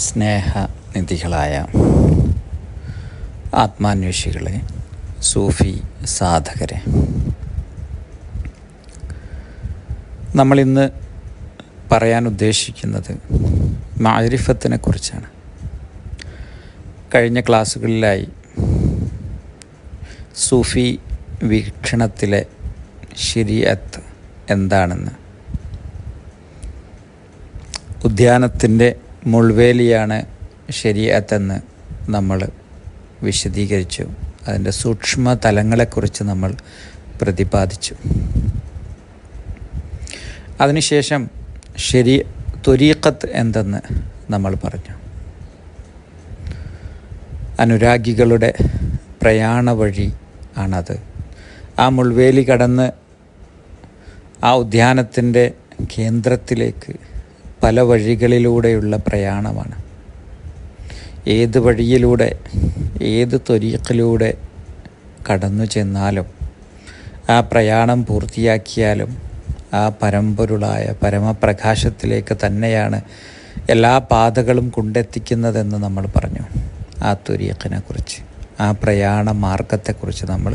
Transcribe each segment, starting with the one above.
സ്നേഹനിധികളായ ആത്മാന്വേഷികളെ, സൂഫി സാധകരെ, നമ്മളിന്ന് പറയാൻ ഉദ്ദേശിക്കുന്നത് മഅരിഫത്തിനെ കുറിച്ചാണ്. കഴിഞ്ഞ ക്ലാസ്സുകളിലായി സൂഫി വീക്ഷണത്തിലെ ശരീഅത്ത് എന്താണെന്ന്, ഉദ്യാനത്തിൻ്റെ മുൾവേലിയാണ് ശരീഅത്തെന്ന് നമ്മൾ വിശദീകരിച്ചു. അതിൻ്റെ സൂക്ഷ്മ തലങ്ങളെക്കുറിച്ച് നമ്മൾ പ്രതിപാദിച്ചു. അതിനുശേഷം ത്വരീഖത്ത് എന്തെന്ന് നമ്മൾ പറഞ്ഞു. അനുരാഗികളുടെ പ്രയാണ വഴി ആണത്. ആ മുൾവേലി കടന്ന് ആ ഉദ്യാനത്തിൻ്റെ കേന്ദ്രത്തിലേക്ക് പല വഴികളിലൂടെയുള്ള പ്രയാണമാണ്. ഏത് വഴിയിലൂടെ, ഏത് ത്വരീഖിലൂടെ കടന്നു ചെന്നാലും, ആ പ്രയാണം പൂർത്തിയാക്കിയാലും ആ പരമ്പൊരുളായ പരമപ്രകാശത്തിലേക്ക് തന്നെയാണ് എല്ലാ പാതകളും കൊണ്ടെത്തിക്കുന്നതെന്ന് നമ്മൾ പറഞ്ഞു. ആ ത്വരീഖിനെ കുറിച്ച്, ആ പ്രയാണ മാർഗത്തെക്കുറിച്ച് നമ്മൾ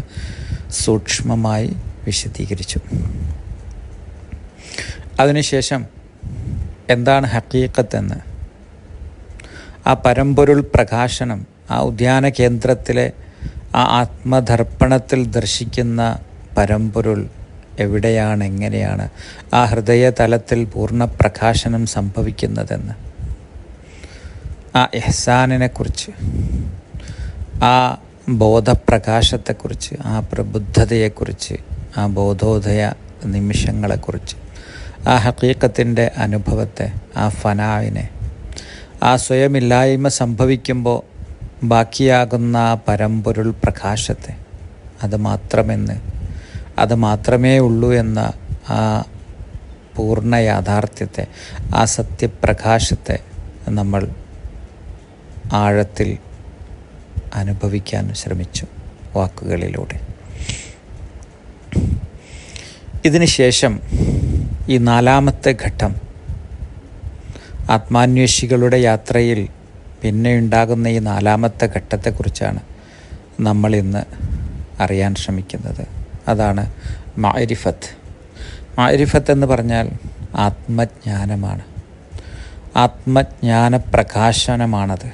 സൂക്ഷ്മമായി വിശദീകരിച്ചു. അതിനുശേഷം എന്താണ് ഹഖീഖത്ത് എന്ന്, ആ പരമ്പൊരുൾ പ്രകാശനം, ആ ഉദ്യാന കേന്ദ്രത്തിലെ ആ ആത്മദർപ്പണത്തിൽ ദർശിക്കുന്ന പരമ്പൊരുൾ എവിടെയാണ്, എങ്ങനെയാണ് ആ ഹൃദയതലത്തിൽ പൂർണ്ണപ്രകാശനം സംഭവിക്കുന്നതെന്ന്, ആ ഇഹ്സാനിനെക്കുറിച്ച്, ആ ബോധപ്രകാശത്തെക്കുറിച്ച്, ആ പ്രബുദ്ധതയെക്കുറിച്ച്, ആ ബോധോദയ നിമിഷങ്ങളെക്കുറിച്ച്, ആ ഹഖീഖത്തിൻ്റെ അനുഭവത്തെ, ആ ഫനാവിനെ, ആ സ്വയമില്ലായ്മ സംഭവിക്കുമ്പോൾ ബാക്കിയാകുന്ന ആ പരമ്പൊരുൾ പ്രകാശത്തെ, അത് മാത്രമേ ഉള്ളൂ എന്ന ആ പൂർണ്ണ യാഥാർത്ഥ്യത്തെ, ആ സത്യപ്രകാശത്തെ നമ്മൾ ആഴത്തിൽ അനുഭവിക്കാൻ ശ്രമിച്ചു വാക്കുകളിലൂടെ. ഇതിനുശേഷം ഈ നാലാമത്തെ ഘട്ടം, ആത്മാന്വേഷികളുടെ യാത്രയിൽ പിന്നെ ഉണ്ടാകുന്ന ഈ നാലാമത്തെ ഘട്ടത്തെക്കുറിച്ചാണ് നമ്മൾ ഇന്ന് അറിയാൻ ശ്രമിക്കുന്നത്. അതാണ് മഅരിഫത്ത്. മഅരിഫത്ത് എന്ന് പറഞ്ഞാൽ ആത്മജ്ഞാനമാണ്, ആത്മജ്ഞാന പ്രകാശനമാണത്.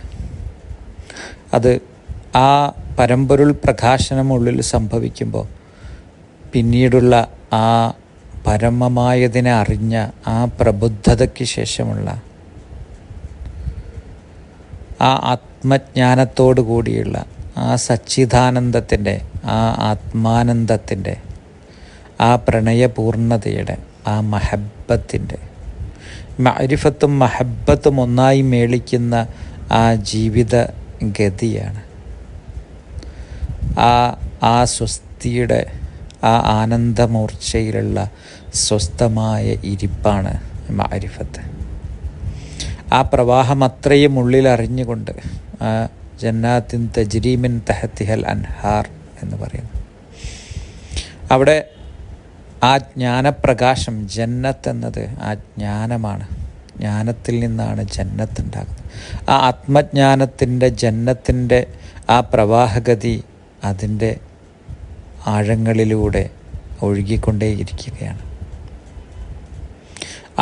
അത് ആ പരമ്പൊരുൾ പ്രകാശനം ഉള്ളിൽ സംഭവിക്കുമ്പോൾ പിന്നീടുള്ള ആ പരമമായതിനെ അറിഞ്ഞ ആ പ്രബുദ്ധതയ്ക്ക് ശേഷമുള്ള ആ ആത്മജ്ഞാനത്തോടു കൂടിയുള്ള ആ സച്ചിദാനന്ദത്തിൻ്റെ, ആ ആത്മാനന്ദത്തിൻ്റെ, ആ പ്രണയപൂർണതയുടെ, ആ മഹബ്ബത്തിൻ്റെ, മഅരിഫത്തും മഹബ്ബത്തും ഒന്നായി മേളിക്കുന്ന ആ ജീവിത ഗതിയാണ്. ആ സ്വസ്തിയുടെ, ആ ആനന്ദമൂർച്ചയിലുള്ള സ്വസ്ഥമായ ഇരിപ്പാണ് മഅരിഫത്ത്. ആ പ്രവാഹം അത്രയും ഉള്ളിൽ അറിഞ്ഞുകൊണ്ട്, ആ ജന്നാത്തിൻ തജ്രി മിൻ തഹ്തിഹൽ അൻഹാർ എന്ന് പറയുന്നു. അവിടെ ആ ജ്ഞാനപ്രകാശം, ജന്നത്ത് എന്നത് ആ ജ്ഞാനമാണ്. ജ്ഞാനത്തിൽ നിന്നാണ് ജന്നത്ത് ഉണ്ടാകുന്നത്. ആ ആത്മജ്ഞാനത്തിൻ്റെ, ജന്നത്തിൻ്റെ ആ പ്രവാഹഗതി അതിൻ്റെ ആഴങ്ങളിലൂടെ ഒഴുകിക്കൊണ്ടേയിരിക്കുകയാണ്.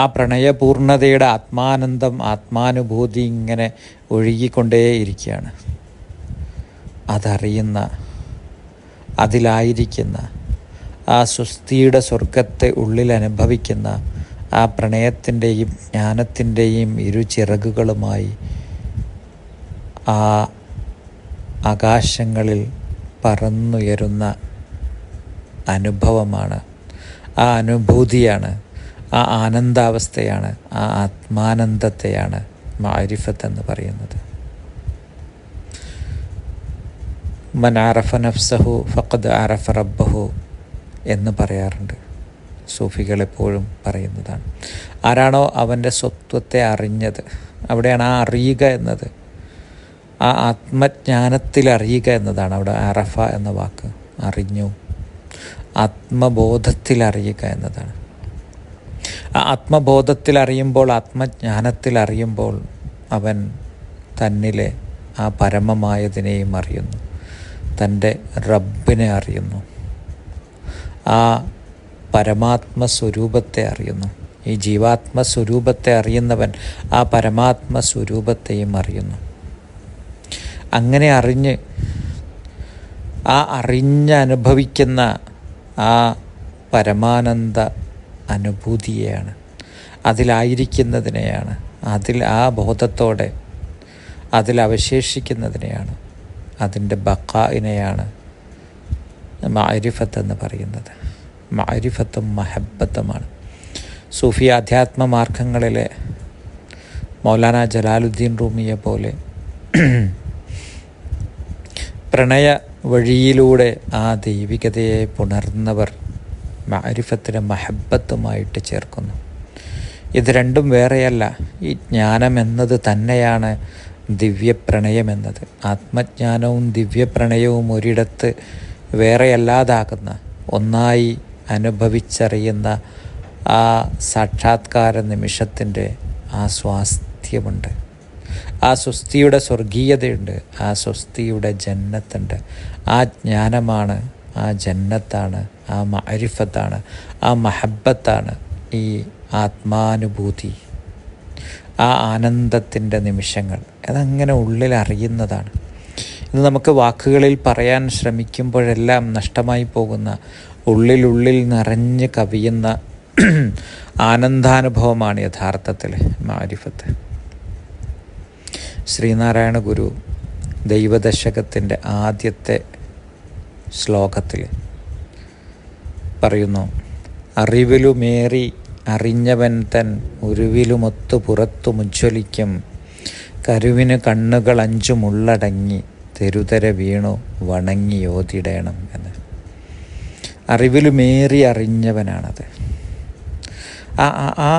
ആ പ്രണയപൂർണതയുടെ ആത്മാനന്ദം, ആത്മാനുഭൂതി ഇങ്ങനെ ഒഴുകിക്കൊണ്ടേയിരിക്കുകയാണ്. അതറിയുന്ന, അതിലായിരിക്കുന്ന, ആ സ്വസ്തിയുടെ സ്വർഗത്തെ ഉള്ളിൽ അനുഭവിക്കുന്ന ആ പ്രണയത്തിൻ്റെയും ജ്ഞാനത്തിൻ്റെയും ഇരു ചിറകുകളുമായി ആ ആകാശങ്ങളിൽ പറന്നുയരുന്ന അനുഭവമാണ്, ആ അനുഭൂതിയാണ്, ആ ആനന്ദാവസ്ഥയാണ്, ആ ആത്മാനന്ദത്തെയാണ് മഅരിഫത്ത് എന്ന് പറയുന്നത്. മൻ അറഫ നഫ്സഹു ഫഖദ് അറഫ റബ്ബഹു എന്ന് പറയാറുണ്ട്. സൂഫികൾ എപ്പോഴും പറയുന്നതാണ്. ആരാണോ അവൻ്റെ സ്വത്വത്തെ അറിഞ്ഞത്, അവിടെയാണ് ആ അറിയുക എന്നത്, ആ ആത്മജ്ഞാനത്തിൽ അറിയുക എന്നതാണ് അവിടെ അറഫ എന്ന വാക്ക്. അറിഞ്ഞു, ആത്മബോധത്തിൽ അറിയുക എന്നതാണ്. ആ ആത്മബോധത്തിൽ അറിയുമ്പോൾ, ആത്മജ്ഞാനത്തിൽ അറിയുമ്പോൾ അവൻ തന്നിലെ ആ പരമമായതിനെയും അറിയുന്നു, തൻ്റെ റബ്ബിനെ അറിയുന്നു, ആ പരമാത്മസ്വരൂപത്തെ അറിയുന്നു. ഈ ജീവാത്മസ്വരൂപത്തെ അറിയുന്നവൻ ആ പരമാത്മസ്വരൂപത്തെയും അറിയുന്നു. അങ്ങനെ അറിഞ്ഞനുഭവിക്കുന്ന ആ പരമാനന്ദ അനുഭൂതിയെയാണ്, അതിലായിരിക്കുന്നതിനെയാണ്, ആ ബോധത്തോടെ അതിലവശേഷിക്കുന്നതിനെയാണ്, അതിൻ്റെ ബഖാഇനെയാണ് മഅരിഫത്ത് എന്ന് പറയുന്നത്. മഅരിഫത്തും മഹബ്ബത്തുമാണ്. സൂഫി ആധ്യാത്മ മാർഗങ്ങളിലെ മൗലാന ജലാലുദ്ദീൻ റൂമിയെ പോലെ പ്രണയ വഴിയിലൂടെ ആ ദൈവികതയെ പുണർന്നവർ മഅരിഫത്തിനെ മഹബ്ബത്തുമായിട്ട് ചേർക്കുന്നു. ഇത് രണ്ടും വേറെയല്ല. ഈ ജ്ഞാനം എന്നത് തന്നെയാണ് ദിവ്യപ്രണയമെന്നത്. ആത്മജ്ഞാനവും ദിവ്യപ്രണയവും ഒരിടത്ത് വേറെയല്ലാതാകുന്ന, ഒന്നായി അനുഭവിച്ചറിയുന്ന ആ സാക്ഷാത്കാര നിമിഷത്തിൻ്റെ ആ സ്വാസ്ഥ്യമുണ്ട്, ആ സ്വസ്തിയുടെ സ്വർഗീയതയുണ്ട്, ആ സ്വസ്തിയുടെ ജന്നത്തുണ്ട്. ആ ജ്ഞാനമാണ്, ആ ജന്നത്താണ്, ആ മഅരിഫത്താണ്, ആ മഹബ്ബത്താണ് ഈ ആത്മാനുഭൂതി, ആ ആനന്ദത്തിൻ്റെ നിമിഷങ്ങൾ. അതങ്ങനെ ഉള്ളിൽ അറിയുന്നതാണ്. ഇത് നമുക്ക് വാക്കുകളിൽ പറയാൻ ശ്രമിക്കുമ്പോഴെല്ലാം നഷ്ടമായി പോകുന്ന, ഉള്ളിൽ നിറഞ്ഞ് കവിയുന്ന ആനന്ദാനുഭവമാണ് യഥാർത്ഥത്തിൽ മഅരിഫത്ത്. ശ്രീനാരായണ ഗുരു ദൈവദശകത്തിൻ്റെ ആദ്യത്തെ ശ്ലോകത്തിൽ പറയുന്നു, അറിവിലുമേറി അറിഞ്ഞവൻ തൻ ഉരുവിലുമൊത്തു പുറത്തു മുജ്വലിക്കും, കരുവിന് കണ്ണുകൾ 5 മുള്ളടങ്ങി തെരുതര വീണു വണങ്ങിയോതിടേണം എന്ന്. അറിവിലുമേറി അറിഞ്ഞവനാണത്. ആ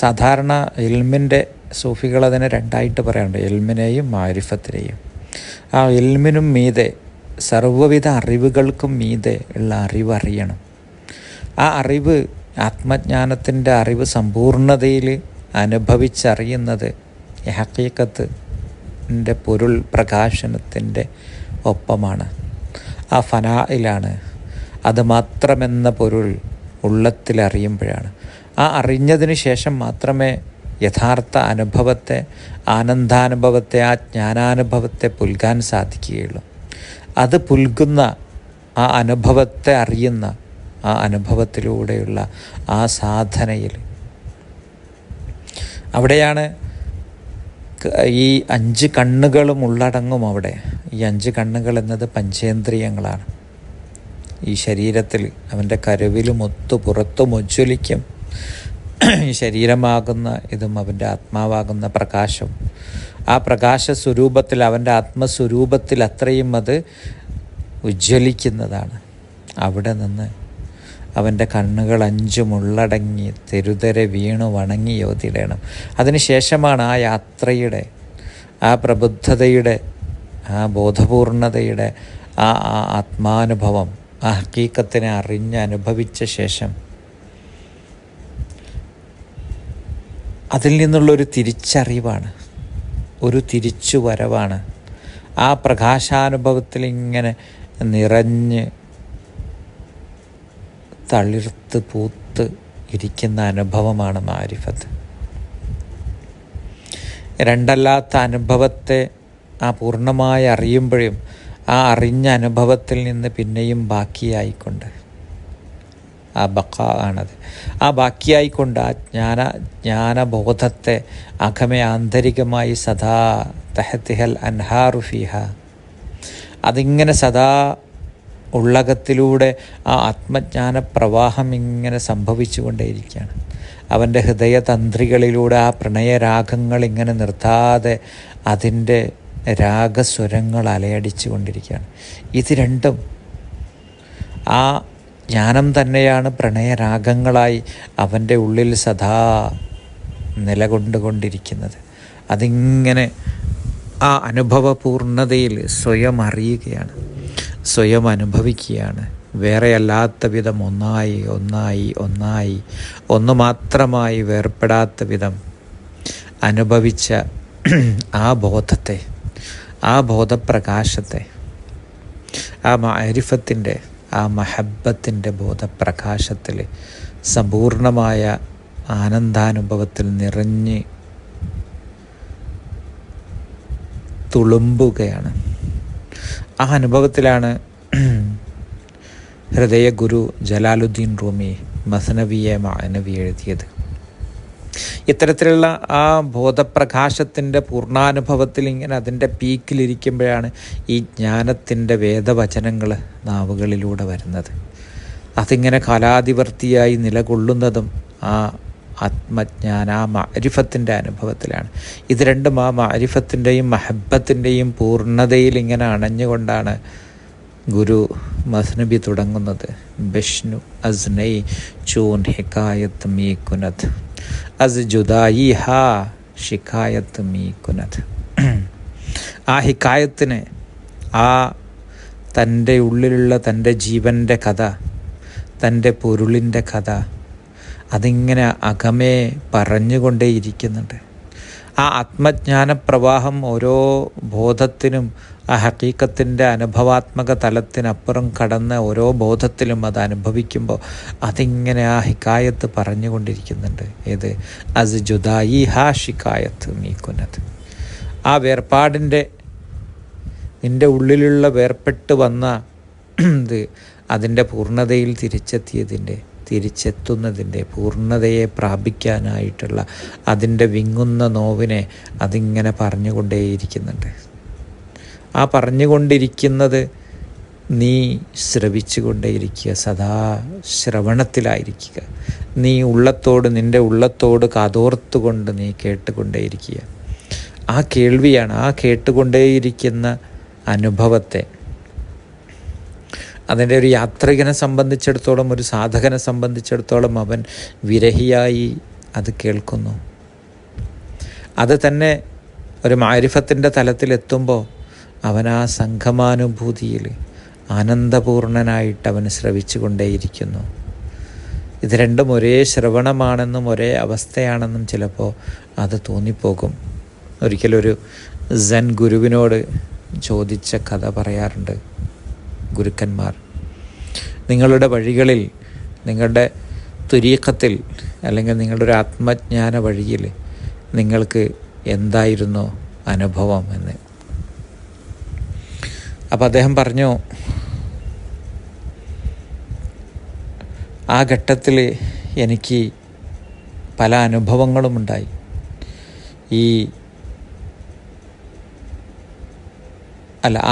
സാധാരണ ഇൽമിൻ്റെ സൂഫികൾ അതിനെ രണ്ടായിട്ട് പറയാറുണ്ട്, ഇൽമിനെയും മാരിഫത്തിനെയും. ആ ഇൽമിനും മീതെ, സർവ്വവിധ അറിവുകൾക്കും മീതെ ഉള്ള അറിവ് അറിയണം. ആ അറിവ്, ആത്മജ്ഞാനത്തിൻ്റെ അറിവ് സമ്പൂർണതയിൽ അനുഭവിച്ചറിയുന്നത് ഹഖീഖത്തിൻ്റെ പൊരുൾ പ്രകാശനത്തിൻ്റെ ഒപ്പമാണ്, ആ ഫനായിലാണ്. അത് മാത്രമെന്ന പൊരുൾ ഉള്ളത്തിലറിയുമ്പോഴാണ്. ആ അറിഞ്ഞതിന് ശേഷം മാത്രമേ യഥാർത്ഥ അനുഭവത്തെ, ആനന്ദാനുഭവത്തെ, ആ ജ്ഞാനാനുഭവത്തെ പുൽകാൻ സാധിക്കുകയുള്ളൂ. അത് പുൽകുന്ന, ആ അനുഭവത്തെ അറിയുന്ന, ആ അനുഭവത്തിലൂടെയുള്ള ആ സാധനയിൽ, അവിടെയാണ് ഈ 5 കണ്ണുകളും ഉള്ളടങ്ങും. അവിടെ ഈ 5 കണ്ണുകൾ എന്നത് പഞ്ചേന്ദ്രിയങ്ങളാണ്. ഈ ശരീരത്തിൽ അവൻ്റെ കരുവിലുമൊത്തു പുറത്തും ഉജ്ജ്വലിക്കും. ഈ ശരീരമാകുന്ന ഇതും അവൻ്റെ ആത്മാവാകുന്ന പ്രകാശം, ആ പ്രകാശ സ്വരൂപത്തിൽ, അവൻ്റെ ആത്മസ്വരൂപത്തിൽ അത്രയും അത് ഉജ്ജ്വലിക്കുന്നതാണ്. അവിടെ നിന്ന് അവൻ്റെ കണ്ണുകൾ 5 മുള്ളടങ്ങി തെരുതര വീണു വണങ്ങിയോതിടണം. അതിനുശേഷമാണ് ആ യാത്രയുടെ, ആ പ്രബുദ്ധതയുടെ, ആ ബോധപൂർണതയുടെ ആ ആത്മാനുഭവം, ആ ഹഖീഖത്തിനെ അനുഭവിച്ച ശേഷം അതിൽ നിന്നുള്ളൊരു തിരിച്ചറിവാണ്, ഒരു തിരിച്ചുവരവാണ്. ആ പ്രകാശാനുഭവത്തിൽ ഇങ്ങനെ നിറഞ്ഞ് തളിർത്ത് പൂത്ത് ഇരിക്കുന്ന അനുഭവമാണ് മാരിഫത്ത്. രണ്ടല്ലാത്ത അനുഭവത്തെ ആ പൂർണ്ണമായി അറിയുമ്പോഴും ആ അറിഞ്ഞ അനുഭവത്തിൽ നിന്ന് പിന്നെയും ബാക്കിയായിക്കൊണ്ട്, ആ ബഖ ആണത്, ആ ബാക്കിയായിക്കൊണ്ട് ആ ജ്ഞാനബോധത്തെ അഖമേ ആന്തരികമായി സദാ തഹത്തിഹൽ അൻഹാറു ഫിഹ, അതിങ്ങനെ സദാ ഉള്ളകത്തിലൂടെ ആ ആത്മജ്ഞാന പ്രവാഹം ഇങ്ങനെ സംഭവിച്ചു കൊണ്ടേയിരിക്കുകയാണ്. അവൻ്റെ ഹൃദയതന്ത്രികളിലൂടെ ആ പ്രണയരാഗങ്ങൾ ഇങ്ങനെ നിർത്താതെ അതിൻ്റെ രാഗസ്വരങ്ങൾ അലയടിച്ചു കൊണ്ടിരിക്കുകയാണ്. ഇത് രണ്ടും ആ ജ്ഞാനം തന്നെയാണ് പ്രണയരാഗങ്ങളായി അവൻ്റെ ഉള്ളിൽ സദാ നിലകൊണ്ടുകൊണ്ടിരിക്കുന്നത്. അതിങ്ങനെ ആ അനുഭവപൂർണതയിൽ സ്വയം അറിയുകയാണ്, സ്വയം അനുഭവിക്കുകയാണ്. വേറെയല്ലാത്ത വിധം ഒന്നായി ഒന്നായി ഒന്നായി ഒന്ന് മാത്രമായി വേർപ്പെടാത്ത വിധം അനുഭവിച്ച ആ ബോധത്തെ, ആ ബോധപ്രകാശത്തെ, ആ മഅരിഫത്തിൻ്റെ, ആ മഹബ്ബത്തിൻ്റെ ബോധപ്രകാശത്തിൽ സമ്പൂർണമായ ആനന്ദാനുഭവത്തിൽ നിറഞ്ഞ് തുളുമ്പുകയാണ്. ആ അനുഭവത്തിലാണ് ഹൃദയഗുരു ജലാലുദ്ദീൻ റൂമി മസ്നവിയെ മഅനവി എഴുതിയത്. ഇത്തരത്തിലുള്ള ആ ബോധപ്രകാശത്തിൻ്റെ പൂർണ്ണാനുഭവത്തിൽ ഇങ്ങനെ അതിൻ്റെ പീക്കിലിരിക്കുമ്പോഴാണ് ഈ ജ്ഞാനത്തിൻ്റെ വേദവചനങ്ങൾ നാവുകളിലൂടെ വരുന്നത്. അതിങ്ങനെ കാലാതിവർത്തിയായി നിലകൊള്ളുന്നതും ആ ആത്മജ്ഞാന, ആ മഅരിഫത്തിൻ്റെ അനുഭവത്തിലാണ്. ഇത് രണ്ടും ആ മഅരിഫത്തിൻ്റെയും മഹബ്ബത്തിൻ്റെയും പൂർണ്ണതയിൽ ഇങ്ങനെ അണഞ്ഞുകൊണ്ടാണ് ഗുരു മസ്നബി തുടങ്ങുന്നത്. ബിഷ്ണു അസ്നൈ ചൂൻ ഹിക്കായത്ത് മീ കുനത് അസ് ജുദായി ഹാ ഷിക്കായത്ത് മീ കുനത്. ആ ഹിക്കായത്തിന്, ആ തൻ്റെ ഉള്ളിലുള്ള തൻ്റെ ജീവൻ്റെ കഥ, തൻ്റെ പൊരുളിൻ്റെ കഥ, അതിങ്ങനെ അകമേ പറഞ്ഞുകൊണ്ടേയിരിക്കുന്നുണ്ട്. ആ ആത്മജ്ഞാന പ്രവാഹം ഓരോ ബോധത്തിനും, ആ ഹഖീഖത്തിൻ്റെ അനുഭവാത്മക തലത്തിനപ്പുറം കടന്ന ഓരോ ബോധത്തിലും അത് അനുഭവിക്കുമ്പോൾ അതിങ്ങനെ ആ ഹിക്കായത്ത് പറഞ്ഞുകൊണ്ടിരിക്കുന്നുണ്ട്. ഏത്? അസ് ജുദായി ഹാ ഷിക്കായത്ത് മീക്കുന്നത്. ആ വേർപാടിൻ്റെ, നിൻ്റെ ഉള്ളിലുള്ള വേർപെട്ട് വന്ന അതിൻ്റെ പൂർണ്ണതയിൽ തിരിച്ചെത്തുന്നതിൻ്റെ പൂർണ്ണതയെ പ്രാപിക്കാനായിട്ടുള്ള അതിൻ്റെ വിങ്ങുന്ന നോവിനെ അതിങ്ങനെ പറഞ്ഞുകൊണ്ടേയിരിക്കുന്നുണ്ട്. ആ പറഞ്ഞുകൊണ്ടിരിക്കുന്നത് നീ ശ്രവിച്ചു കൊണ്ടേയിരിക്കുക, സദാ ശ്രവണത്തിലായിരിക്കുക. നീ നിൻ്റെ ഉള്ളത്തോട് കാതോർത്തുകൊണ്ട് നീ കേട്ടുകൊണ്ടേയിരിക്കുക. ആ കേൾവിയാണ്, ആ കേട്ടുകൊണ്ടേയിരിക്കുന്ന അനുഭവത്തെ, അതിൻ്റെ ഒരു യാത്രികനെ സംബന്ധിച്ചിടത്തോളം, ഒരു സാധകനെ സംബന്ധിച്ചിടത്തോളം അവൻ വിരഹിയായി അത് കേൾക്കുന്നു. അത് തന്നെ ഒരു മാരിഫത്തിൻ്റെ തലത്തിലെത്തുമ്പോൾ അവൻ ആ സംഗമാനുഭൂതിയിൽ ആനന്ദപൂർണനായിട്ട് അവൻ ശ്രവിച്ചു കൊണ്ടേയിരിക്കുന്നു. ഇത് രണ്ടും ഒരേ ശ്രവണമാണെന്നും ഒരേ അവസ്ഥയാണെന്നും ചിലപ്പോൾ അത് തോന്നിപ്പോകും. ഒരിക്കലൊരു സെൻ ഗുരുവിനോട് ചോദിച്ച കഥ പറയാറുണ്ട് ഗുരുക്കന്മാർ. നിങ്ങളുടെ വഴികളിൽ, നിങ്ങളുടെ തുരീഖത്തിൽ, അല്ലെങ്കിൽ നിങ്ങളുടെ ഒരു ആത്മജ്ഞാന വഴിയിൽ നിങ്ങൾക്ക് എന്തായിരുന്നു അനുഭവം എന്ന്. അപ്പോൾ അദ്ദേഹം പറഞ്ഞു, ആ ഘട്ടത്തിൽ എനിക്ക് പല അനുഭവങ്ങളും ഉണ്ടായി.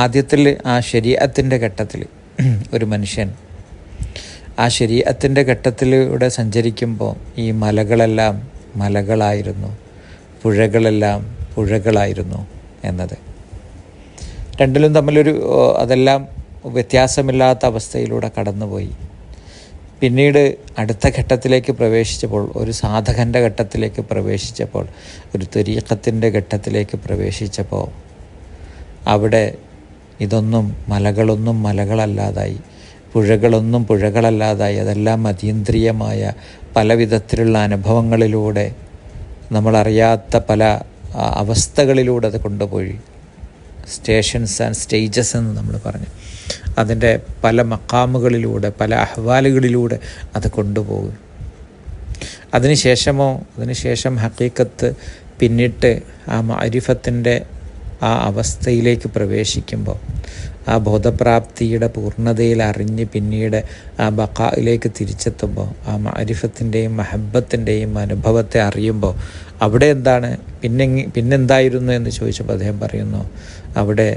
ആദ്യത്തിൽ ആ ശരീഅത്തിൻ്റെ ഘട്ടത്തിൽ ഒരു മനുഷ്യൻ ആ ശരീഅത്തിൻ്റെ ഘട്ടത്തിലൂടെ സഞ്ചരിക്കുമ്പോൾ ഈ മലകളെല്ലാം മലകളായിരുന്നു, പുഴകളെല്ലാം പുഴകളായിരുന്നു എന്നത്. രണ്ടിലും തമ്മിലൊരു അതെല്ലാം വ്യത്യാസമില്ലാത്ത അവസ്ഥയിലൂടെ കടന്നുപോയി. പിന്നീട് അടുത്ത ഘട്ടത്തിലേക്ക് പ്രവേശിച്ചപ്പോൾ, ഒരു സാധകൻ്റെ ഘട്ടത്തിലേക്ക് പ്രവേശിച്ചപ്പോൾ, ഒരു ത്വരീഖത്തിൻ്റെ ഘട്ടത്തിലേക്ക് പ്രവേശിച്ചപ്പോൾ അവിടെ ഇതൊന്നും മലകളൊന്നും മലകളല്ലാതായി, പുഴകളൊന്നും പുഴകളല്ലാതായി. അതെല്ലാം അതീന്ദ്രിയമായ പല വിധത്തിലുള്ള അനുഭവങ്ങളിലൂടെ, നമ്മളറിയാത്ത പല അവസ്ഥകളിലൂടെ അത് കൊണ്ടുപോയി. സ്റ്റേഷൻസ് ആൻഡ് സ്റ്റേജസ് എന്ന് നമ്മൾ പറഞ്ഞു. അതിൻ്റെ പല മക്കാമുകളിലൂടെ, പല അഹ്വാലുകളിലൂടെ അത് കൊണ്ടുപോകും. അതിനുശേഷം ഹഖീഖത്ത് പിന്നിട്ട് ആ മഅരിഫത്തിൻ്റെ ആ അവസ്ഥയിലേക്ക് പ്രവേശിക്കുമ്പോൾ, ആ ബോധപ്രാപ്തിയുടെ പൂർണ്ണതയിൽ അറിഞ്ഞ് പിന്നീട് ആ ബഖായിലേക്ക് തിരിച്ചെത്തുമ്പോൾ, ആ മഅരിഫത്തിൻ്റെയും മഹബ്ബത്തിൻ്റെയും അനുഭവത്തെ അറിയുമ്പോൾ അവിടെ എന്താണ് പിന്നെന്തായിരുന്നു എന്ന് ചോദിച്ചപ്പോൾ അദ്ദേഹം പറയുന്നു, അവിടെ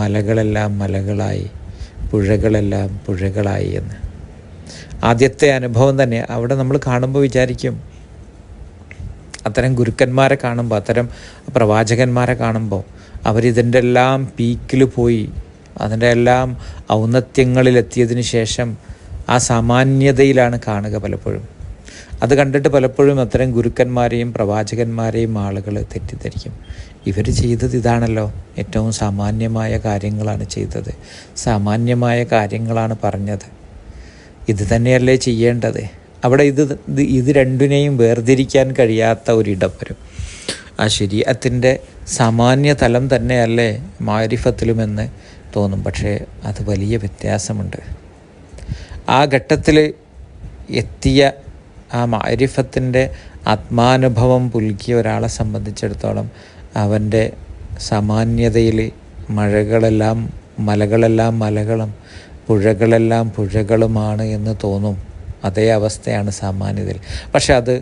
മലകളെല്ലാം മലകളായി, പുഴകളെല്ലാം പുഴകളായി എന്ന്. ആദ്യത്തെ അനുഭവം തന്നെ അവിടെ നമ്മൾ കാണുമ്പോൾ വിചാരിക്കും, അത്തരം ഗുരുക്കന്മാരെ കാണുമ്പോൾ, അത്തരം പ്രവാചകന്മാരെ കാണുമ്പോൾ അവരിതിൻ്റെ എല്ലാം പീക്കിൽ പോയി, അതിൻ്റെ എല്ലാം ഔന്നത്യങ്ങളിലെത്തിയതിന് ശേഷം ആ സാമാന്യതയിലാണ് കാണുക പലപ്പോഴും. അത് കണ്ടിട്ട് പലപ്പോഴും അത്തരം ഗുരുക്കന്മാരെയും പ്രവാചകന്മാരെയും ആളുകൾ തെറ്റിദ്ധരിക്കും. ഇവർ ചെയ്തത് ഇതാണല്ലോ, ഏറ്റവും സാമാന്യമായ കാര്യങ്ങളാണ് ചെയ്തത്, സാമാന്യമായ കാര്യങ്ങളാണ് പറഞ്ഞത്, ഇത് തന്നെയല്ലേ ചെയ്യേണ്ടത്. അവിടെ ഇത് രണ്ടിനെയും വേർതിരിക്കാൻ കഴിയാത്ത ഒരിടം വരും. ആ ശരീഅത്തിൻ്റെ സാമാന്യ തലം തന്നെയല്ലേ മാരിഫത്തിലുമെന്ന് തോന്നും. പക്ഷേ അത് വലിയ വ്യത്യാസമുണ്ട്. ആ ഘട്ടത്തിൽ എത്തിയ ആ മാരിഫത്തിൻ്റെ ആത്മാനുഭവം പുൽകിയ ഒരാളെ സംബന്ധിച്ചിടത്തോളം അവൻ്റെ സാമാന്യതയിൽ മലകളെല്ലാം മലകളും പുഴകളെല്ലാം പുഴകളുമാണ് എന്ന് തോന്നും. അതേ അവസ്ഥയാണ് സാമാന്യതയിൽ. പക്ഷെ അത്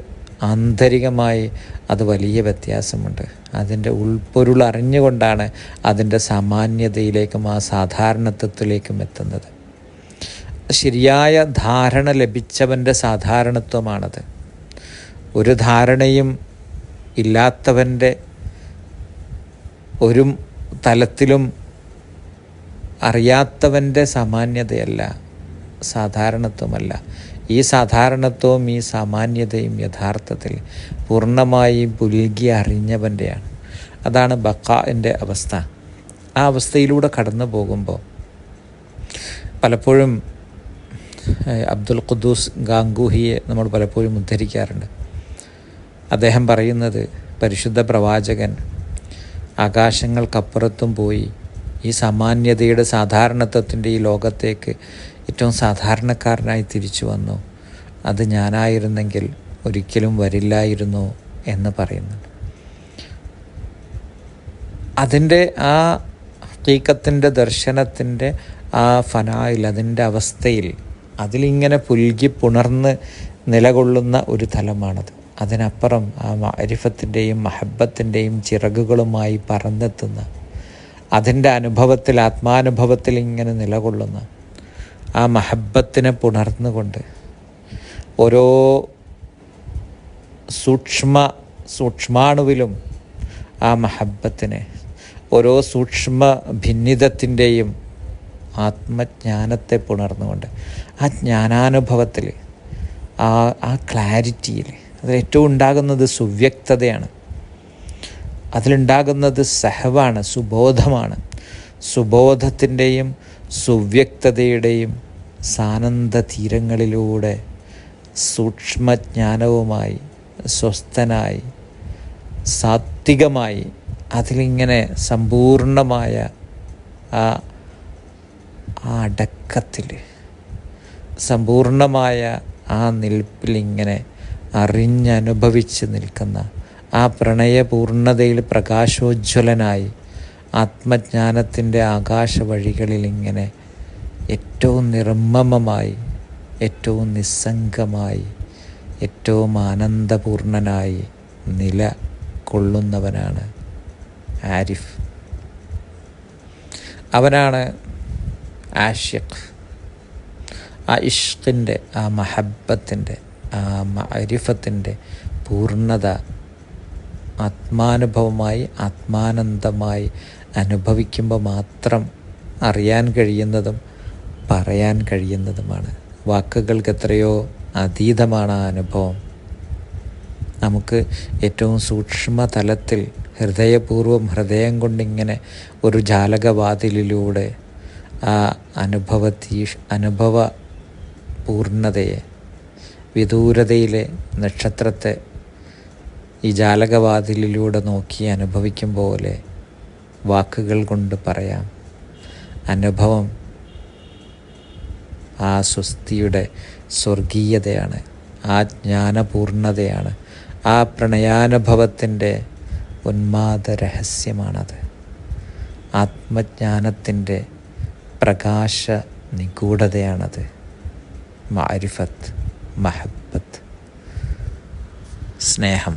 ആന്തരികമായി അത് വലിയ വ്യത്യാസമുണ്ട്. അതിൻ്റെ ഉൾപ്പൊരുൾ അറിഞ്ഞുകൊണ്ടാണ് അതിൻ്റെ സാമാന്യതയിലേക്കും ആ സാധാരണത്വത്തിലേക്കും എത്തുന്നത്. ശരിയായ ധാരണ ലഭിച്ചവൻ്റെ സാധാരണത്വമാണത്. ഒരു ധാരണയും ഇല്ലാത്തവൻ്റെ ഒരു തലത്തിലും അറിയാത്തവൻ്റെ സാമാന്യതയല്ല, സാധാരണത്വമല്ല. ഈ സാധാരണത്വവും ഈ സാമാന്യതയും യഥാർത്ഥത്തിൽ പൂർണ്ണമായി പുൽകി അറിഞ്ഞവൻ്റെയാണ്. അതാണ് ബഖാഇൻ്റെ അവസ്ഥ. ആ അവസ്ഥയിലൂടെ കടന്നു പോകുമ്പോൾ പലപ്പോഴും അബ്ദുൽ ഖുദ്ദൂസ് ഗാംഗൂഹിയെ നമ്മൾ പലപ്പോഴും ഉദ്ധരിക്കാറുണ്ട്. അദ്ദേഹം പറയുന്നത്, പരിശുദ്ധ പ്രവാചകൻ ആകാശങ്ങൾക്കപ്പുറത്തും പോയി ഈ സാമാന്യതയുടെ സാധാരണത്വത്തിൻ്റെ ഈ ലോകത്തേക്ക് ഏറ്റവും സാധാരണക്കാരനായി തിരിച്ചു വന്നു. അത് ഞാനായിരുന്നെങ്കിൽ ഒരിക്കലും വരില്ലായിരുന്നു എന്ന് പറയുന്നുണ്ട്. അതിൻ്റെ ആ ഹഖീഖത്തിൻ്റെ ദർശനത്തിൻ്റെ ആ ഫനായിൽ, അതിൻ്റെ അവസ്ഥയിൽ, അതിലിങ്ങനെ പുൽകി പുണർന്ന് നിലകൊള്ളുന്ന ഒരു തലമാണത്. അതിനപ്പുറം ആ മഅരിഫത്തിൻ്റെയും മഹബ്ബത്തിൻ്റെയും ചിറകുകളുമായി പറന്നെത്തുന്ന, അതിൻ്റെ അനുഭവത്തിൽ, ആത്മാനുഭവത്തിൽ ഇങ്ങനെ നിലകൊള്ളുന്ന ആ മഹബ്ബത്തിനെ പുണർന്നുകൊണ്ട് ഓരോ സൂക്ഷ്മാണുവിലും ആ മഹബ്ബത്തിനെ, ഓരോ സൂക്ഷ്മ ഭിന്നിതത്തിൻ്റെയും ആത്മജ്ഞാനത്തെ പുണർന്നുകൊണ്ട് ആ ജ്ഞാനാനുഭവത്തിൽ, ആ ക്ലാരിറ്റിയിൽ, അതിലേറ്റവും ഉണ്ടാകുന്നത് സുവ്യക്തതയാണ്. അതിലുണ്ടാകുന്നത് സഹവാണ്, സുബോധമാണ്. സുബോധത്തിൻ്റെയും സുവ്യക്തതയുടെയും സാനന്ദ തീരങ്ങളിലൂടെ സൂക്ഷ്മജ്ഞാനവുമായി, സ്വസ്ഥനായി, സാത്വികമായി, അതിലിങ്ങനെ സമ്പൂർണമായ ആ അടക്കത്തിൽ, സമ്പൂർണമായ ആ നിൽപ്പിലിങ്ങനെ അറിഞ്ഞനുഭവിച്ച് നിൽക്കുന്ന ആ പ്രണയപൂർണതയിൽ പ്രകാശോജ്വലനായി ആത്മജ്ഞാനത്തിൻ്റെ ആകാശവഴികളിൽ ഇങ്ങനെ ഏറ്റവും നിർമ്മമമായി, ഏറ്റവും നിസ്സംഗമായി, ഏറ്റവും ആനന്ദപൂർണനായി നിലകൊള്ളുന്നവനാണ് ആരിഫ്. അവനാണ് ആഷിഖ്. ആ ഇഷ്കിൻ്റെ, ആ മഹബ്ബത്തിൻ്റെ, ആ മഅരിഫത്തിൻ്റെ പൂർണ്ണത ആത്മാനുഭവമായി, ആത്മാനന്ദമായി അനുഭവിക്കുമ്പോൾ മാത്രം അറിയാൻ കഴിയുന്നതും പറയാൻ കഴിയുന്നതുമാണ്. വാക്കുകൾക്ക് എത്രയോ അതീതമാണ് ആ അനുഭവം. നമുക്ക് ഏറ്റവും സൂക്ഷ്മതലത്തിൽ ഹൃദയപൂർവ്വം, ഹൃദയം കൊണ്ടിങ്ങനെ ഒരു ജാലകവാതിലിലൂടെ ആ അനുഭവ പൂർണ്ണതയെ, വിദൂരതയിലെ നക്ഷത്രത്തെ ഈ ജാലകവാതിലിലൂടെ നോക്കി അനുഭവിക്കും പോലെ വാക്കുകൾ കൊണ്ട് പറയാം. അനുഭവം ആ സ്വസ്തിയുടെ സ്വർഗീയതയാണ്, ആ ജ്ഞാനപൂർണതയാണ്, ആ പ്രണയാനുഭവത്തിൻ്റെ ഉന്മാദ രഹസ്യമാണത്. ആത്മജ്ഞാനത്തിൻ്റെ പ്രകാശ നിഗൂഢതയാണത്. മഅരിഫത്ത്, മഹബ്ബത്ത്, സ്നേഹം.